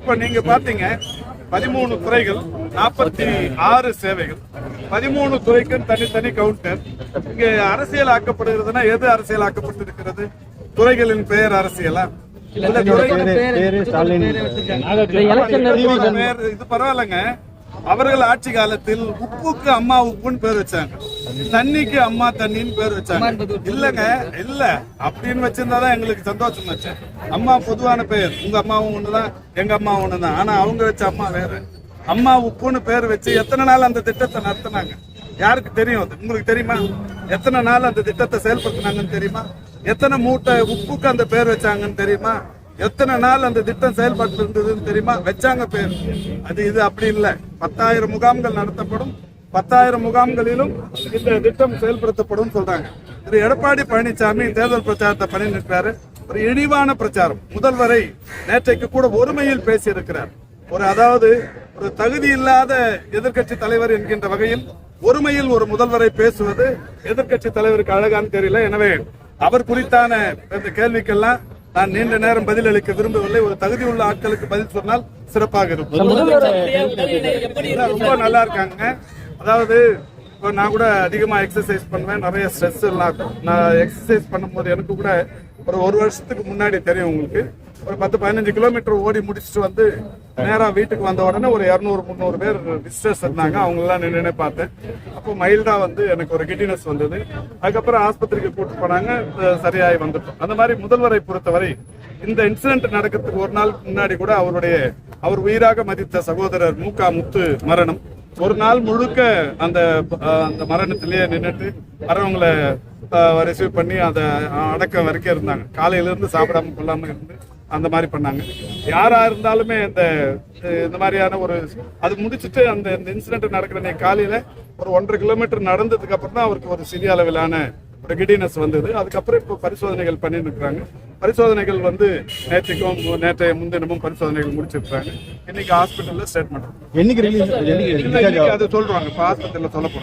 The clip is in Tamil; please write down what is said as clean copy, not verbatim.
இப்ப நீங்க பாத்தீங்க 13 துறைகள், 46 சேவைகள், 13 துறைக்கு தனித்தனி கவுண்டர். இங்க அரசியல் ஆக்கப்படுகிறதுனா எது அரசியல் ஆக்கப்பட்டிருக்கிறது? துறைகளின் பெயர் அரசியலா? இது பரவாயில்லங்க. அவர்கள் ஆட்சி காலத்தில் உப்புக்கு அம்மா உப்புன்னு பேர் வச்சாங்க, தண்ணிக்கு அம்மா தண்ணின்னு பேர் வச்சாங்க. இல்லங்க, இல்ல அப்படின்னு வச்சிருந்தாதான் எங்களுக்கு சந்தோஷம் வச்சு. அம்மா பொதுவான பெயர், உங்க அம்மாவும் ஒண்ணுதான், எங்க அம்மா ஒண்ணுதான். ஆனா அவங்க வச்ச அம்மா வேற. அம்மா உப்புன்னு பேர் வச்சு எத்தனை நாள் அந்த திட்டத்தை நடத்தினாங்க யாருக்கு தெரியும்? அது உங்களுக்கு தெரியுமா? எத்தனை நாள் அந்த திட்டத்தை செயல்படுத்தினாங்கன்னு தெரியுமா? எத்தனை மூட்டை உப்புக்கு அந்த பேர் வச்சாங்கன்னு தெரியுமா? எத்தனை நாள் அந்த திட்டம் செயல்பட்டு இருந்ததுன்னு தெரியுமா? வச்சாங்க பேர். அது இது அப்படி இல்லை. 10,000 முகாம்கள் நடத்தப்படும், 10,000 முகாம்களிலும் இந்த திட்டம் செயல்படுத்தப்படும் சொல்றாங்க. திரு எடப்பாடி பழனிசாமி தேர்தல் பிரச்சாரத்தை பண்ணி நிற்கிறாரு. ஒரு இழிவான பிரச்சாரம். முதல்வரை நேற்றைக்கு கூட ஒருமையில் பேசியிருக்கிறார். அதாவது ஒரு தகுதி இல்லாத எதிர்கட்சி தலைவர் என்கின்ற வகையில் ஒருமையில் ஒரு முதல்வரை பேசுவது எதிர்கட்சி தலைவருக்கு அழகான்னு தெரியல. எனவே அவர் குறித்தான இந்த கேள்விக்கெல்லாம் நான் நீண்ட நேரம் பதில் அளிக்க விரும்பவில்லை. ஒரு தகுதி உள்ள ஆட்களுக்கு பதில் சொன்னால் சிறப்பாக இருக்கும். ரொம்ப நல்லா இருக்காங்க. அதாவது நான் கூட அதிகமா எக்ஸசைஸ் பண்ணுவேன், நிறைய ஸ்ட்ரெஸ் எல்லாம் இருக்கும். நான் எக்ஸசைஸ் பண்ணும்போது எனக்கு கூட ஒரு வருஷத்துக்கு முன்னாடி தெரியும் உங்களுக்கு, ஒரு 10-15 கிலோமீட்டர் ஓடி முடிச்சுட்டு வந்து நேரா வீட்டுக்கு வந்த உடனே ஒரு 200-300 பேர் விசிட்டர்ஸ் இருந்தாங்க. அவங்க எல்லாம் நின்று பார்த்தேன். அப்போ மைல்டா வந்து எனக்கு ஒரு கிட்டினஸ் வந்தது. அதுக்கப்புறம் ஆஸ்பத்திரிக்கு கூட்டு போனாங்க, சரியாகி வந்துட்டோம். அந்த மாதிரி முதல்வரை பொறுத்தவரை இந்த இன்சிடென்ட் நடக்கிறதுக்கு ஒரு நாள் முன்னாடி கூட அவர் உயிராக மதித்த சகோதரர் மூகா முத்து மரணம். ஒரு நாள் முழுக்க அந்த மரணத்திலேயே நின்றுட்டு வரவங்களை ரிசீவ் பண்ணி அதை அடக்கம் வரைக்கும் இருந்தாங்க. காலையில இருந்து சாப்பிடாம கொள்ளாம இருந்து அந்த மாதிரி பண்ணாங்க. யாரா இருந்தாலுமே இந்த மாதிரியான அது முடிச்சுட்டு அந்த இன்சிடென்ட் நடக்கிற காலையில ஒரு 1.5 கிலோமீட்டர் நடந்ததுக்கு அப்புறம் தான் அவருக்கு ஒரு சிறிய அளவிலான ஒரு கிடினஸ் வந்தது. அதுக்கப்புறம் இப்போ பரிசோதனைகள் பண்ணிட்டு இருக்காங்க. பரிசோதனைகள் நேற்றைய முன்தினமும் பரிசோதனைகள் முடிச்சிருக்காங்க. இன்னைக்கு ஹாஸ்பிட்டல்ல ஸ்டேட்மெண்ட் அது சொல்றாங்க. இப்போ ஹாஸ்பிட்டல்ல சொல்ல போறாங்க.